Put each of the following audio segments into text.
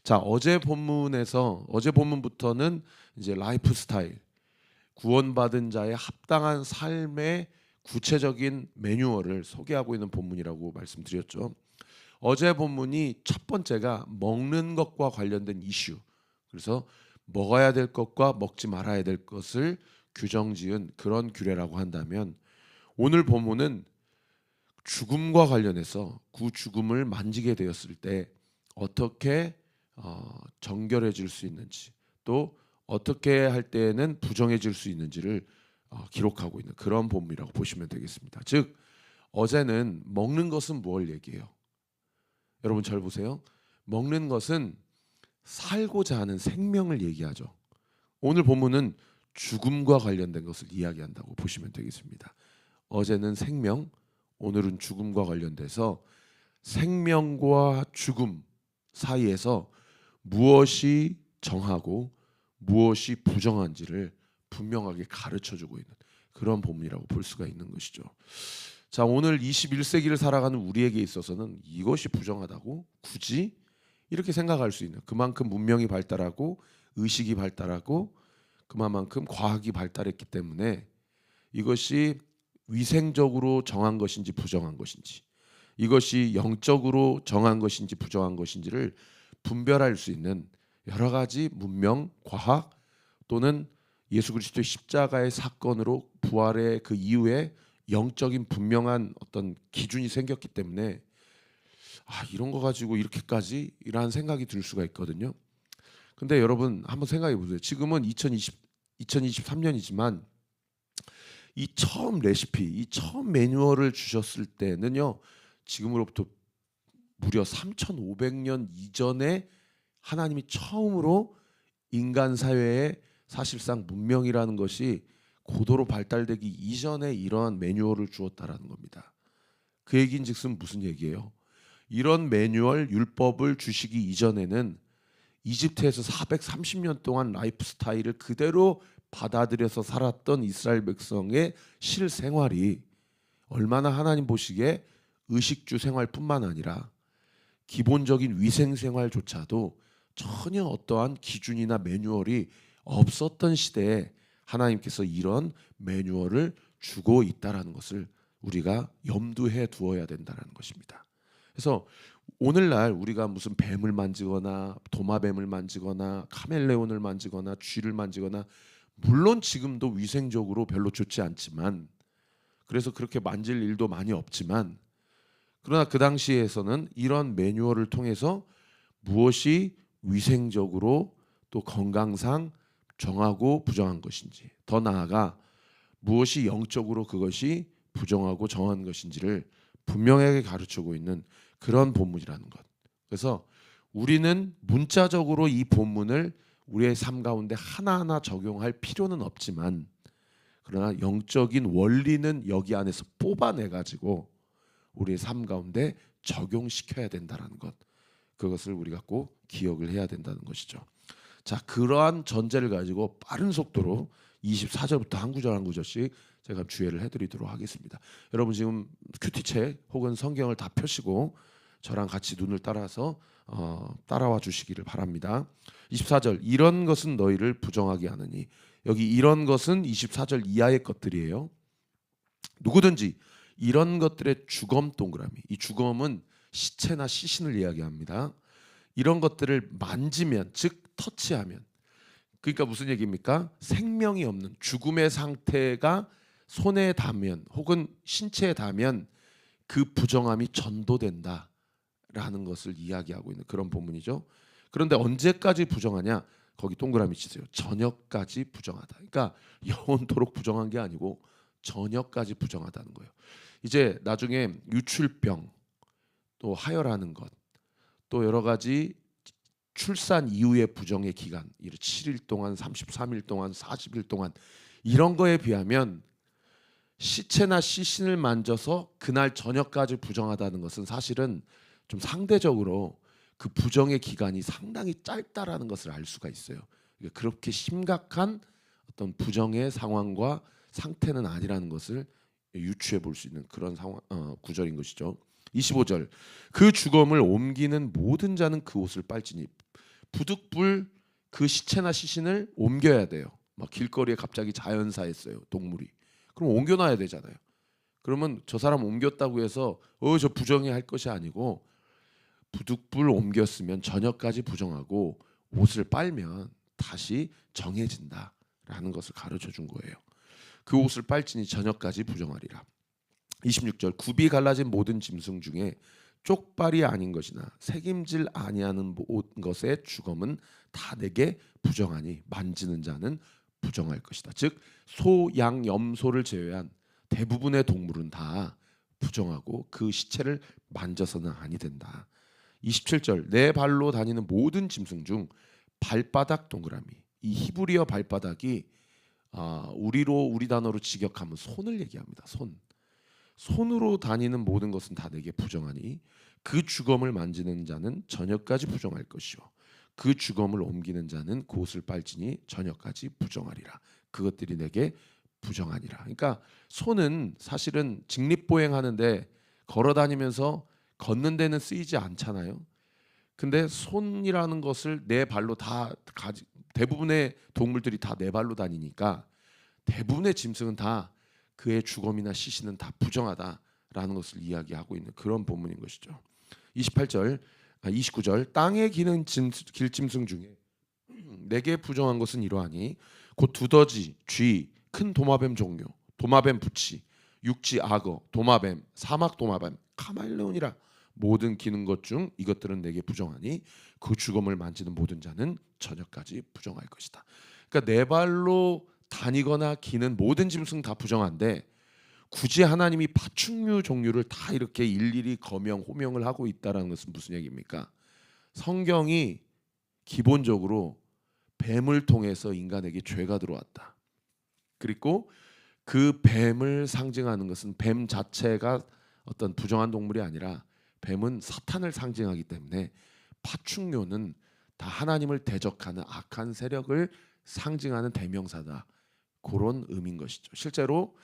자, 어제 본문부터는 이제 라이프 스타일, 구원받은 자의 합당한 삶의 구체적인 매뉴얼을 소개하고 있는 본문이라고 말씀드렸죠. 어제 본문이 첫 번째가 먹는 것과 관련된 이슈. 그래서 먹어야 될 것과 먹지 말아야 될 것을 규정지은 그런 규례라고 한다면, 오늘 본문은 죽음과 관련해서 그 죽음을 만지게 되었을 때 어떻게 정결해질 수 있는지, 또 어떻게 할 때에는 부정해질 수 있는지를 기록하고 있는 그런 본문이라고 보시면 되겠습니다. 즉, 어제는 먹는 것은 무엇을 얘기해요? 여러분 잘 보세요. 먹는 것은 살고자 하는 생명을 얘기하죠. 오늘 본문은 죽음과 관련된 것을 이야기한다고 보시면 되겠습니다. 어제는 생명, 오늘은 죽음과 관련돼서 생명과 죽음 사이에서 무엇이 정하고 무엇이 부정한지를 분명하게 가르쳐주고 있는 그런 본문이라고 볼 수가 있는 것이죠. 자, 오늘 21세기를 살아가는 우리에게 있어서는 이것이 부정하다고 굳이 이렇게 생각할 수 있는, 그만큼 문명이 발달하고 의식이 발달하고 그만큼 과학이 발달했기 때문에 이것이 위생적으로 정한 것인지 부정한 것인지, 이것이 영적으로 정한 것인지 부정한 것인지를 분별할 수 있는 여러 가지 문명, 과학, 또는 예수 그리스도의 십자가의 사건으로 부활의 그 이후에 영적인 분명한 어떤 기준이 생겼기 때문에 이런 거 가지고 이렇게까지 이라는 생각이 들 수가 있거든요. 근데 여러분 한번 생각해 보세요. 지금은 2023년이지만 이 처음 레시피, 이 처음 매뉴얼을 주셨을 때는요, 지금으로부터 무려 3,500년 이전에 하나님이 처음으로 인간 사회에 사실상 문명이라는 것이 고도로 발달되기 이전에 이러한 매뉴얼을 주었다라는 겁니다. 그 얘기인즉슨 무슨 얘기예요? 이런 매뉴얼, 율법을 주시기 이전에는 이집트에서 430년 동안 라이프 스타일을 그대로 받아들여서 살았던 이스라엘 백성의 실생활이 얼마나 하나님 보시기에 의식주 생활뿐만 아니라 기본적인 위생 생활조차도 전혀 어떠한 기준이나 매뉴얼이 없었던 시대에 하나님께서 이런 매뉴얼을 주고 있다라는 것을 우리가 염두해 두어야 된다는 것입니다. 그래서 오늘날 우리가 무슨 뱀을 만지거나 도마뱀을 만지거나 카멜레온을 만지거나 쥐를 만지거나, 물론 지금도 위생적으로 별로 좋지 않지만, 그래서 그렇게 만질 일도 많이 없지만, 그러나 그 당시에서는 이런 매뉴얼을 통해서 무엇이 위생적으로 또 건강상 정하고 부정한 것인지, 더 나아가 무엇이 영적으로 그것이 부정하고 정한 것인지를 분명하게 가르치고 있는 그런 본문이라는 것. 그래서 우리는 문자적으로 이 본문을 우리의 삶 가운데 하나하나 적용할 필요는 없지만, 그러나 영적인 원리는 여기 안에서 뽑아내 가지고 우리의 삶 가운데 적용시켜야 된다는 것, 그것을 우리가 꼭 기억을 해야 된다는 것이죠. 자, 그러한 전제를 가지고 빠른 속도로 24절부터 한 구절 한 구절씩 제가 주의를 해드리도록 하겠습니다. 여러분 지금 큐티책 혹은 성경을 다 펴시고 저랑 같이 눈을 따라서 따라와 주시기를 바랍니다. 24절, 이런 것은 너희를 부정하게 하느니, 여기 이런 것은 24절 이하의 것들이에요. 누구든지 이런 것들의 주검 동그라미, 이 주검은 시체나 시신을 이야기합니다. 이런 것들을 만지면, 즉 터치하면, 그러니까 무슨 얘기입니까? 생명이 없는 죽음의 상태가 손에 닿으면 혹은 신체에 닿으면 그 부정함이 전도된다라는 것을 이야기하고 있는 그런 본문이죠. 그런데 언제까지 부정하냐? 거기 동그라미 치세요. 저녁까지 부정하다. 그러니까 영원토록 부정한 게 아니고 저녁까지 부정하다는 거예요. 이제 나중에 유출병, 또 하혈하는 것, 또 여러 가지 출산 이후의 부정의 기간, 7일 동안, 33일 동안, 40일 동안, 이런 거에 비하면 시체나 시신을 만져서 그날 저녁까지 부정하다는 것은 사실은 좀 상대적으로 그 부정의 기간이 상당히 짧다라는 것을 알 수가 있어요. 그렇게 심각한 어떤 부정의 상황과 상태는 아니라는 것을 유추해 볼 수 있는 그런 상황, 구절인 것이죠. 25절, 그 주검을 옮기는 모든 자는 그 옷을 빨지니, 부득불 그 시체나 시신을 옮겨야 돼요. 막 길거리에 갑자기 자연사했어요, 동물이. 그럼 옮겨놔야 되잖아요. 그러면 저 사람 옮겼다고 해서 저 부정해 할 것이 아니고, 부득불 옮겼으면 저녁까지 부정하고 옷을 빨면 다시 정해진다라는 것을 가르쳐 준 거예요. 그 옷을 빨지니 저녁까지 부정하리라. 26절 굽이 갈라진 모든 짐승 중에 쪽발이 아닌 것이나 새김질 아니하는 모든 것의 주검은 다 내게 부정하니 만지는 자는 부정할 것이다. 즉 소, 양, 염소를 제외한 대부분의 동물은 다 부정하고 그 시체를 만져서는 아니 된다. 27절 내 발로 다니는 모든 짐승 중 발바닥 동그라미. 이 히브리어 발바닥이 우리 단어로 직역하면 손을 얘기합니다. 손으로 다니는 모든 것은 다 내게 부정하니 그 주검을 만지는 자는 저녁까지 부정할 것이요 그 주검을 옮기는 자는 그 옷을 빨지니 저녁까지 부정하리라. 그것들이 내게 부정하니라. 그러니까 손은 사실은 직립보행하는데 걸어다니면서 걷는 데는 쓰이지 않잖아요. 근데 손이라는 것을 내 발로 대부분의 동물들이 다 내 발로 다니니까 대부분의 짐승은 다 그의 주검이나 시신은 다 부정하다라는 것을 이야기하고 있는 그런 본문인 것이죠. 29절 땅에 기는 길짐승 중에 내게 부정한 것은 이러하니 곧 두더지, 쥐, 큰 도마뱀 종류, 도마뱀 부치, 육지 악어, 도마뱀, 사막 도마뱀, 카멜레온이라 모든 기는 것 중 이것들은 내게 부정하니 그 주검을 만지는 모든 자는 저녁까지 부정할 것이다. 그러니까 네 발로 다니거나 기는 모든 짐승 다 부정한데 굳이 하나님이 파충류 종류를 다 이렇게 일일이 호명을 하고 있다라는 것은 무슨 얘기입니까? 성경이 기본적으로 뱀을 통해서 인간에게 죄가 들어왔다. 그리고 그 뱀을 상징하는 것은 뱀 자체가 어떤 부정한 동물이 아니라 뱀은 사탄을 상징하기 때문에 파충류는 다 하나님을 대적하는 악한 세력을 상징하는 대명사다. 그런 의미인 것이죠. 실제로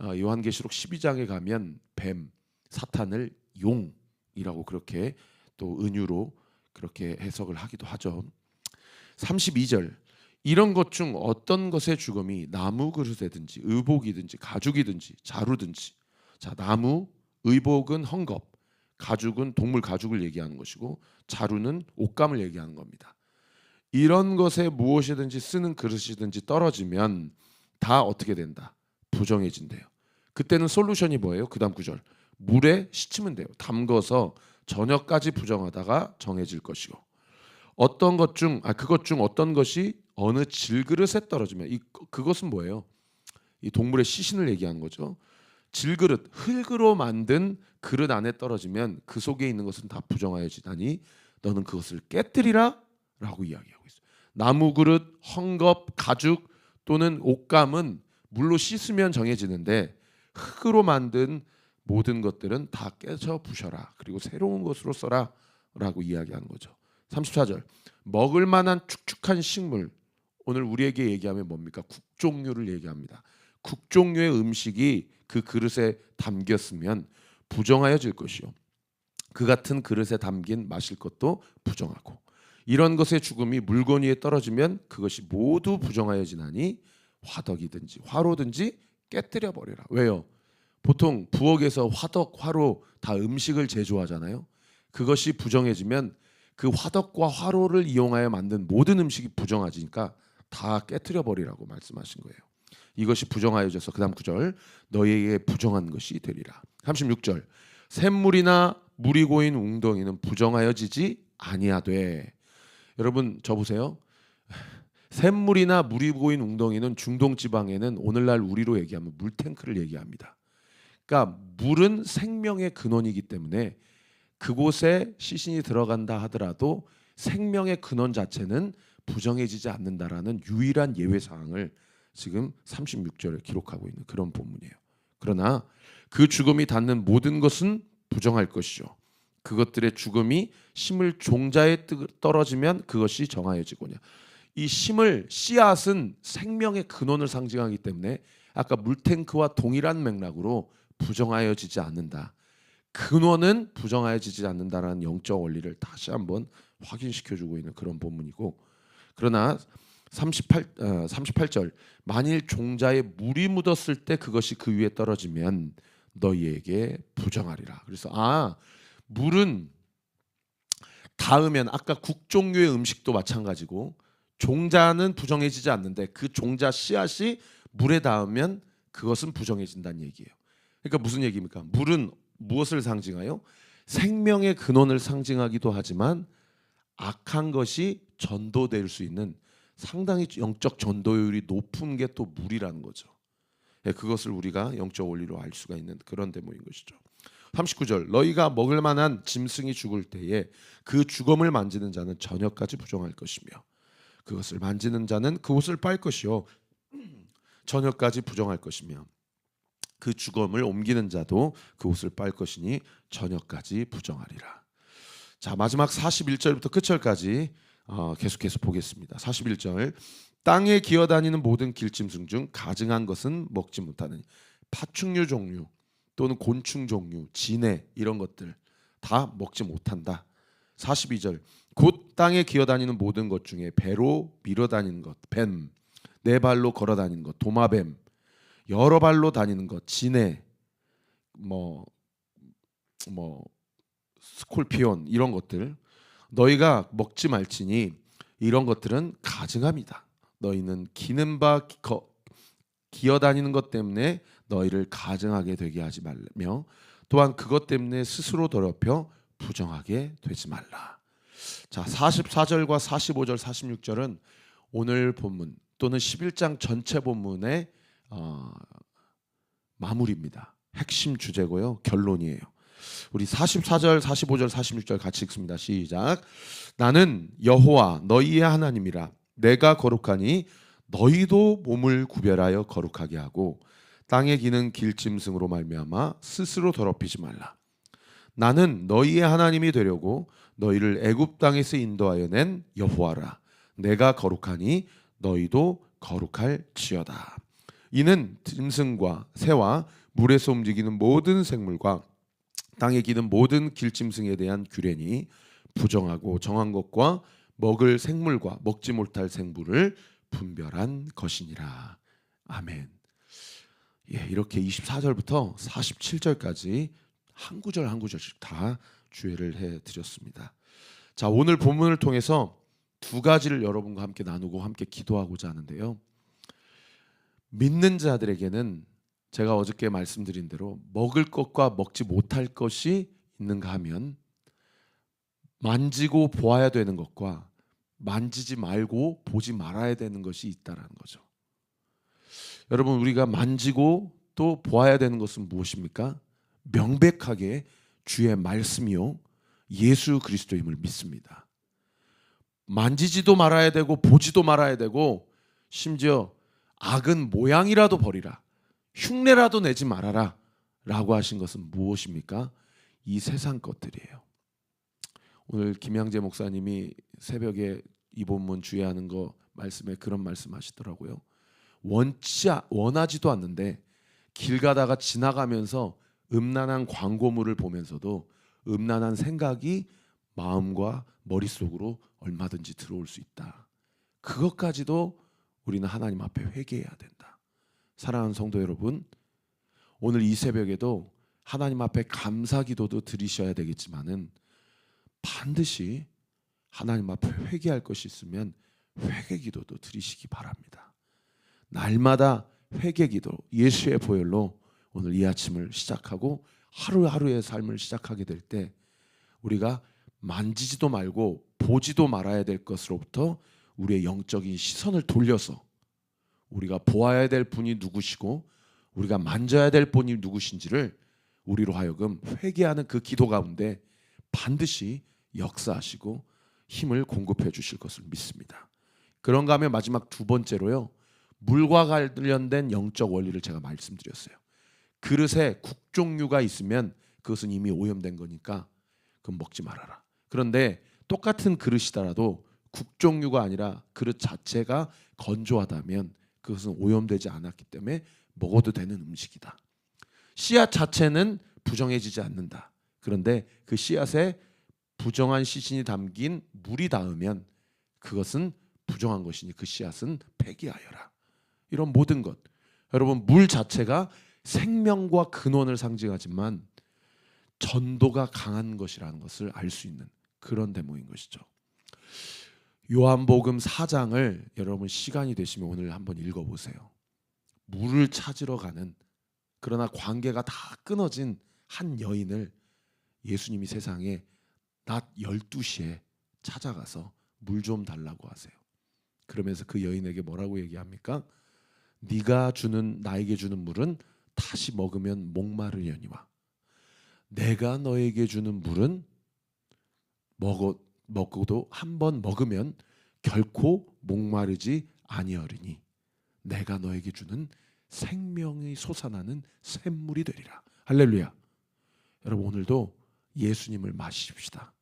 요한계시록 12장에 가면 뱀, 사탄을 용이라고 그렇게 또 은유로 그렇게 해석을 하기도 하죠. 32절 이런 것 중 어떤 것의 죽음이 나무 그릇이든지 의복이든지 가죽이든지 자루든지. 자, 나무, 의복은 헝겊, 가죽은 동물 가죽을 얘기하는 것이고 자루는 옷감을 얘기하는 겁니다. 이런 것에 무엇이든지 쓰는 그릇이든지 떨어지면 다 어떻게 된다? 부정해진대요. 그때는 솔루션이 뭐예요? 그다음 구절 물에 씻으면 돼요. 담궈서 저녁까지 부정하다가 정해질 것이고 그것 중 어떤 것이 어느 질그릇에 떨어지면 그것은 뭐예요? 이 동물의 시신을 얘기하는 거죠. 질그릇, 흙으로 만든 그릇 안에 떨어지면 그 속에 있는 것은 다 부정하여지다니 너는 그것을 깨뜨리라 라고 이야기하고 있어요. 나무 그릇, 헝겊, 가죽 또는 옷감은 물로 씻으면 정해지는데 흙으로 만든 모든 것들은 다 깨져 부셔라. 그리고 새로운 것으로 써라 라고 이야기하는 거죠. 34절 먹을 만한 축축한 식물, 오늘 우리에게 얘기하면 뭡니까? 국 종류를 얘기합니다. 국 종류의 음식이 그 그릇에 담겼으면 부정하여질 것이요 그 같은 그릇에 담긴 마실 것도 부정하고 이런 것의 죽음이 물건 위에 떨어지면 그것이 모두 부정하여지나니 화덕이든지 화로든지 깨뜨려 버려라. 왜요? 보통 부엌에서 화덕, 화로 다 음식을 제조하잖아요. 그것이 부정해지면 그 화덕과 화로를 이용하여 만든 모든 음식이 부정해지니까 다 깨뜨려 버리라고 말씀하신 거예요. 이것이 부정하여져서 그다음 9절 너희에게 부정한 것이 되리라. 36절 샘물이나 물이 고인 웅덩이는 부정하여지지 아니하되. 여러분 저 보세요. 샘물이나 물이 고인 웅덩이는 중동 지방에는 오늘날 우리로 얘기하면 물탱크를 얘기합니다. 그러니까 물은 생명의 근원이기 때문에 그곳에 시신이 들어간다 하더라도 생명의 근원 자체는 부정해지지 않는다라는 유일한 예외 사항을 지금 36절에 기록하고 있는 그런 본문이에요. 그러나 그 죽음이 닿는 모든 것은 부정할 것이죠. 그것들의 죽음이 심을 종자에 떨어지면 그것이 정하여지고냐. 이 심을 씨앗은 생명의 근원을 상징하기 때문에 아까 물탱크와 동일한 맥락으로 부정하여지지 않는다. 근원은 부정하여지지 않는다라는 영적 원리를 다시 한번 확인시켜주고 있는 그런 본문이고, 그러나 38절 만일 종자에 물이 묻었을 때 그것이 그 위에 떨어지면 너희에게 부정하리라. 그래서 물은 닿으면 아까 국 종류의 음식도 마찬가지고 종자는 부정해지지 않는데 그 종자 씨앗이 물에 닿으면 그것은 부정해진다는 얘기예요. 그러니까 무슨 얘기입니까? 물은 무엇을 상징하여? 생명의 근원을 상징하기도 하지만 악한 것이 전도될 수 있는 상당히 영적 전도율이 높은 게 또 물이라는 거죠. 그것을 우리가 영적 원리로 알 수가 있는 그런 대목인 것이죠. 39절 너희가 먹을 만한 짐승이 죽을 때에 그 죽음을 만지는 자는 저녁까지 부정할 것이며 그것을 만지는 자는 그 옷을 빨 것이요 저녁까지 부정할 것이며 그 죽음을 옮기는 자도 그 옷을 빨 것이니 저녁까지 부정하리라. 자, 마지막 41절부터 끝절까지 계속해서 보겠습니다. 41절 땅에 기어다니는 모든 길짐승 중 가증한 것은 먹지 못하는 파충류 종류 또는 곤충 종류, 진해 이런 것들 다 먹지 못한다. 42절 곧 땅에 기어다니는 모든 것 중에 배로 밀어다니는 것, 뱀, 네 발로 걸어다니는 것, 도마뱀, 여러 발로 다니는 것, 진해, 뭐 스콜피온 이런 것들 너희가 먹지 말지니 이런 것들은 가증함이다. 너희는 기는 바 기어다니는 것 때문에 너희를 가증하게 되게 하지 말며 또한 그것 때문에 스스로 더럽혀 부정하게 되지 말라. 자, 44절과 45절 46절은 오늘 본문 또는 11장 전체 본문의 마무리입니다. 핵심 주제고요. 결론이에요. 우리 44절, 45절, 46절 같이 읽습니다. 시작. 나는 여호와 너희의 하나님이라. 내가 거룩하니 너희도 몸을 구별하여 거룩하게 하고 땅에 기는 길짐승으로 말미암아 스스로 더럽히지 말라. 나는 너희의 하나님이 되려고 너희를 애굽 땅에서 인도하여 낸 여호와라. 내가 거룩하니 너희도 거룩할지어다. 이는 짐승과 새와 물에서 움직이는 모든 생물과 땅에 기는 모든 길짐승에 대한 규례니 부정하고 정한 것과 먹을 생물과 먹지 못할 생물을 분별한 것이니라. 아멘. 이렇게 24절부터 47절까지 한 구절 한 구절씩 다 주의를 해드렸습니다. 자, 오늘 본문을 통해서 두 가지를 여러분과 함께 나누고 함께 기도하고자 하는데요. 믿는 자들에게는 제가 어저께 말씀드린 대로 먹을 것과 먹지 못할 것이 있는가 하면 만지고 보아야 되는 것과 만지지 말고 보지 말아야 되는 것이 있다라는 거죠. 여러분, 우리가 만지고 또 보아야 되는 것은 무엇입니까? 명백하게 주의 말씀이요 예수 그리스도임을 믿습니다. 만지지도 말아야 되고 보지도 말아야 되고 심지어 악은 모양이라도 버리라, 흉내라도 내지 말아라 라고 하신 것은 무엇입니까? 이 세상 것들이에요. 오늘 김양재 목사님이 새벽에 이 본문 주의하는 거 말씀에 그런 말씀하시더라고요. 원하지도 않는데 길 가다가 지나가면서 음란한 광고물을 보면서도 음란한 생각이 마음과 머릿속으로 얼마든지 들어올 수 있다. 그것까지도 우리는 하나님 앞에 회개해야 된다. 사랑하는 성도 여러분, 오늘 이 새벽에도 하나님 앞에 감사기도도 드리셔야 되겠지만은 반드시 하나님 앞에 회개할 것이 있으면 회개기도도 드리시기 바랍니다. 날마다 회개기도 예수의 보혈로 오늘 이 아침을 시작하고 하루하루의 삶을 시작하게 될 때 우리가 만지지도 말고 보지도 말아야 될 것으로부터 우리의 영적인 시선을 돌려서 우리가 보아야 될 분이 누구시고 우리가 만져야 될 분이 누구신지를 우리로 하여금 회개하는 그 기도 가운데 반드시 역사하시고 힘을 공급해 주실 것을 믿습니다. 그런가 하면 마지막 두 번째로요, 물과 관련된 영적 원리를 제가 말씀드렸어요. 그릇에 국 종류가 있으면 그것은 이미 오염된 거니까 그건 먹지 말아라. 그런데 똑같은 그릇이더라도 국 종류가 아니라 그릇 자체가 건조하다면 그것은 오염되지 않았기 때문에 먹어도 되는 음식이다. 씨앗 자체는 부정해지지 않는다. 그런데 그 씨앗에 부정한 시신이 담긴 물이 닿으면 그것은 부정한 것이니 그 씨앗은 폐기하여라. 이런 모든 것, 여러분, 물 자체가 생명과 근원을 상징하지만 전도가 강한 것이라는 것을 알 수 있는 그런 대목인 것이죠. 요한복음 4장을 여러분 시간이 되시면 오늘 한번 읽어보세요. 물을 찾으러 가는, 그러나 관계가 다 끊어진 한 여인을 예수님이 세상에 낮 12시에 찾아가서 물 좀 달라고 하세요. 그러면서 그 여인에게 뭐라고 얘기합니까? 네가 주는, 나에게 주는 물은 다시 먹으면 목마르려니와 내가 너에게 주는 물은 먹어도 한 번 먹으면 결코 목마르지 아니하리니 내가 너에게 주는 생명이 솟아나는 샘물이 되리라. 할렐루야. 여러분, 오늘도 예수님을 마십시다.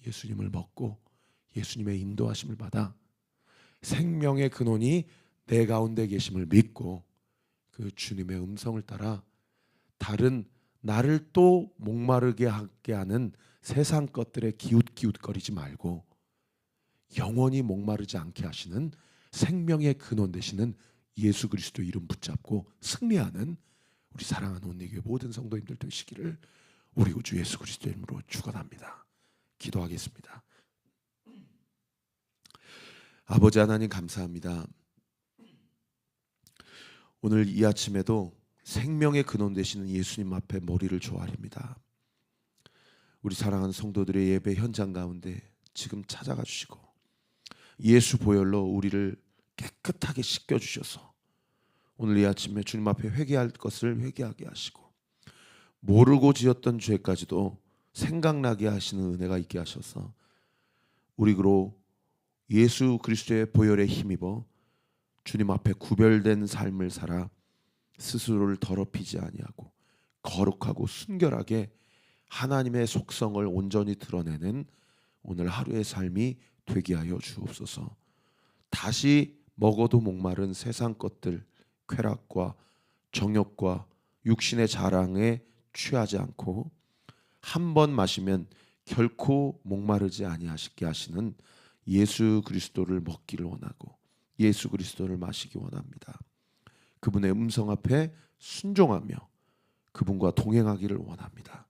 예수님을 먹고 예수님의 인도하심을 받아 생명의 근원이 내 가운데 계심을 믿고 그 주님의 음성을 따라 다른 나를 또 목마르게 하게 하는 세상 것들에 기웃기웃거리지 말고 영원히 목마르지 않게 하시는 생명의 근원 되시는 예수 그리스도 이름 붙잡고 승리하는 우리 사랑하는 온리교회 모든 성도님들 되시기를 우리 주 예수 그리스도 이름으로 축원합니다. 기도하겠습니다. 아버지 하나님, 감사합니다. 오늘 이 아침에도 생명의 근원 되시는 예수님 앞에 머리를 조아립니다. 우리 사랑하는 성도들의 예배 현장 가운데 지금 찾아가 주시고 예수 보혈로 우리를 깨끗하게 씻겨 주셔서 오늘 이 아침에 주님 앞에 회개할 것을 회개하게 하시고 모르고 지었던 죄까지도 생각나게 하시는 은혜가 있게 하셔서 우리로 예수 그리스도의 보혈에 힘입어 주님 앞에 구별된 삶을 살아 스스로를 더럽히지 아니하고 거룩하고 순결하게 하나님의 속성을 온전히 드러내는 오늘 하루의 삶이 되게 하여 주옵소서. 다시 먹어도 목마른 세상 것들, 쾌락과 정욕과 육신의 자랑에 취하지 않고 한 번 마시면 결코 목마르지 아니하시게 하시는 예수 그리스도를 먹기를 원하고 예수 그리스도를 마시기 원합니다. 그분의 음성 앞에 순종하며 그분과 동행하기를 원합니다.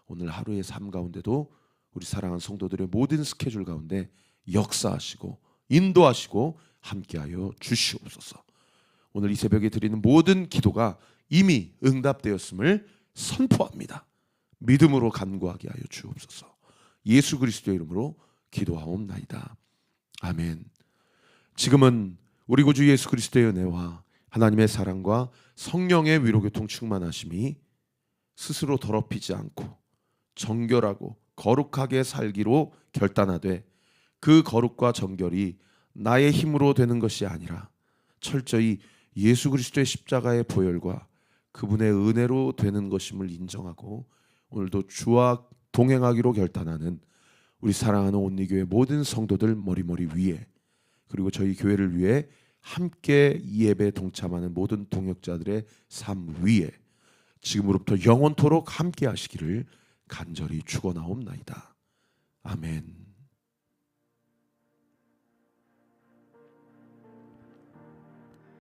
오늘 하루의 삶 가운데도 우리 사랑하는 성도들의 모든 스케줄 가운데 역사하시고 인도하시고 함께하여 주시옵소서. 오늘 이 새벽에 드리는 모든 기도가 이미 응답되었음을 선포합니다. 믿음으로 간구하게 하여 주옵소서. 예수 그리스도의 이름으로 기도하옵나이다. 아멘. 지금은 우리 구주 예수 그리스도의 은혜와 하나님의 사랑과 성령의 위로교통 충만하심이 스스로 더럽히지 않고 정결하고 거룩하게 살기로 결단하되 그 거룩과 정결이 나의 힘으로 되는 것이 아니라 철저히 예수 그리스도의 십자가의 보혈과 그분의 은혜로 되는 것임을 인정하고 오늘도 주와 동행하기로 결단하는 우리 사랑하는 온리교회 모든 성도들 머리머리 위에 그리고 저희 교회를 위해 함께 이 예배에 동참하는 모든 동역자들의 삶 위에 지금으로부터 영원토록 함께 하시기를 간절히 축원하옵나이다. 아멘.